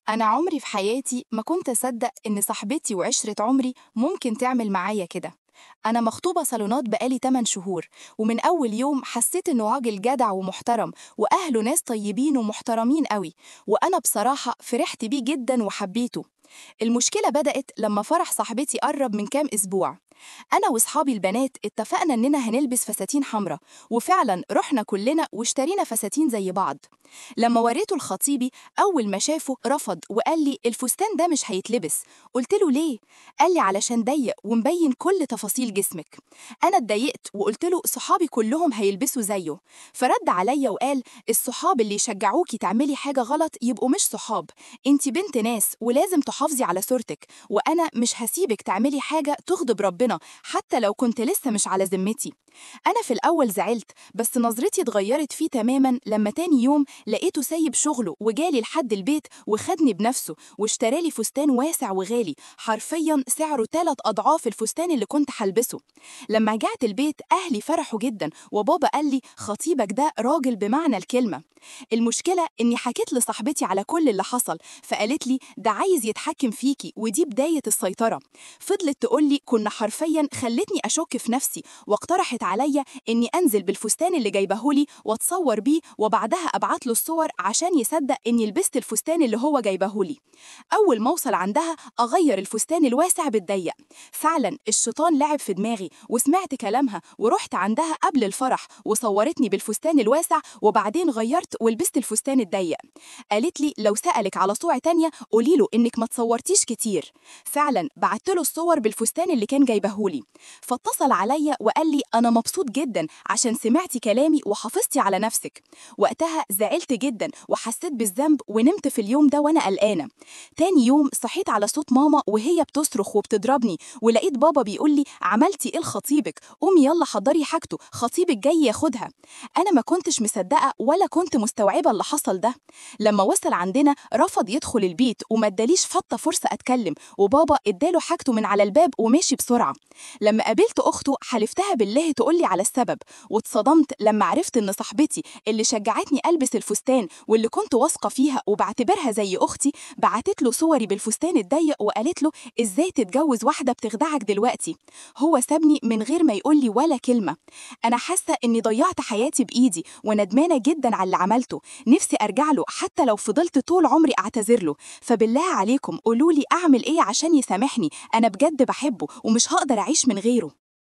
أنا عمري في حياتي ما كنت أصدق إن صاحبتي وعشرة عمري ممكن تعمل معايا كده. أنا مخطوبة صالونات بقالي 8 شهور، ومن أول يوم حسيت إنه راجل جدع ومحترم، وأهله ناس طيبين ومحترمين قوي، وأنا بصراحة فرحت بيه جدا وحبيته. المشكلة بدأت لما فرح صاحبتي قرب من كام أسبوع. أنا وصحابي البنات اتفقنا إننا هنلبس فساتين حمراء، وفعلا رحنا كلنا واشترينا فساتين زي بعض. لما وريته لخطيبي، أول ما شافه رفض وقال لي الفستان ده مش هيتلبس. قلت له ليه؟ قال لي علشان ضيق ومبين كل تفاصيل جسمك. أنا اتضايقت وقلت له صحابي كلهم هيلبسوا زيه. فرد عليا وقال الصحاب اللي يشجعوكي تعملي حاجة غلط يبقوا مش صحاب. انتي بنت ناس ولازم تحافظي على صورتك، وأنا مش هسيبك تعملي حاجة تغضب ربنا حتى لو كنت لسه مش على ذمتي. أنا في الأول زعلت، بس نظرتي اتغيرت فيه تماما لما تاني يوم لقيته سايب شغله وجالي لحد البيت وخدني بنفسه واشترالي فستان واسع وغالي، حرفيا سعره 3 أضعاف الفستان اللي كنت هلبسه. لما رجعت البيت أهلي فرحوا جدا، وبابا قال لي خطيبك ده راجل بمعنى الكلمة. المشكلة إني حكيت لصاحبتي على كل اللي حصل، فقالت لي ده عايز يتحكم فيكي ودي بداية السيطرة. فضلت تقولي كنا حرفيا خلتني أشك في نفسي، واقترحت عليا إني أنزل بالفستان اللي جايبهولي واتصور بيه وبعدها أبعت له الصور عشان يصدق إني لبست الفستان اللي هو جايبهولي. أول ما أوصل عندها أغير الفستان الواسع بالضيق. فعلا الشيطان لعب في دماغي وسمعت كلامها ورحت عندها قبل الفرح وصورتني بالفستان الواسع، وبعدين غيرت ولبست الفستان الضيق. قالت لي لو سألك على صورة تانية قولي له إنك ما تصورتيش كتير. فعلا بعت له الصور بالفستان اللي كان جايبهولي. فاتصل عليا وقال لي أنا مبسوط جدا عشان سمعتي كلامي وحافظتي على نفسك. وقتها زعلت جدا وحسيت بالذنب ونمت في اليوم ده وأنا قلقانة. تاني يوم صحيت على صوت ماما وهي بتصرخ وبتضربني، ولقيت بابا بيقول لي عملتي إيه لخطيبك؟ قومي يلا حضري حاجته، خطيبك جاي ياخدها. أنا ما كنتش مصدقة ولا كنت مستوعبة اللي حصل ده. لما وصل عندنا رفض يدخل البيت وما اداليش حتى فرصة أتكلم، وبابا اداله حاجته من على الباب وماشي بسرعة. لما قابلت أخته حلفتها بالله تقولي على السبب، واتصدمت لما عرفت إن صاحبتي اللي شجعتني ألبس الفستان واللي كنت واثقة فيها وبعتبرها زي أختي بعتت له صوري بالفستان الضيق وقالت له إزاي تتجوز واحدة بتخدعك دلوقتي. هو سابني من غير ما يقولي ولا كلمة. أنا حاسة إني ضيعت حياتي بإيدي وندمانة جدا على اللي عملته. نفسي أرجع له حتى لو فضلت طول عمري أعتذر له. فبالله عليكم قولولي أعمل إيه عشان يسامحني، أنا بجد بحبه ومش هقدر أعيش من غيره.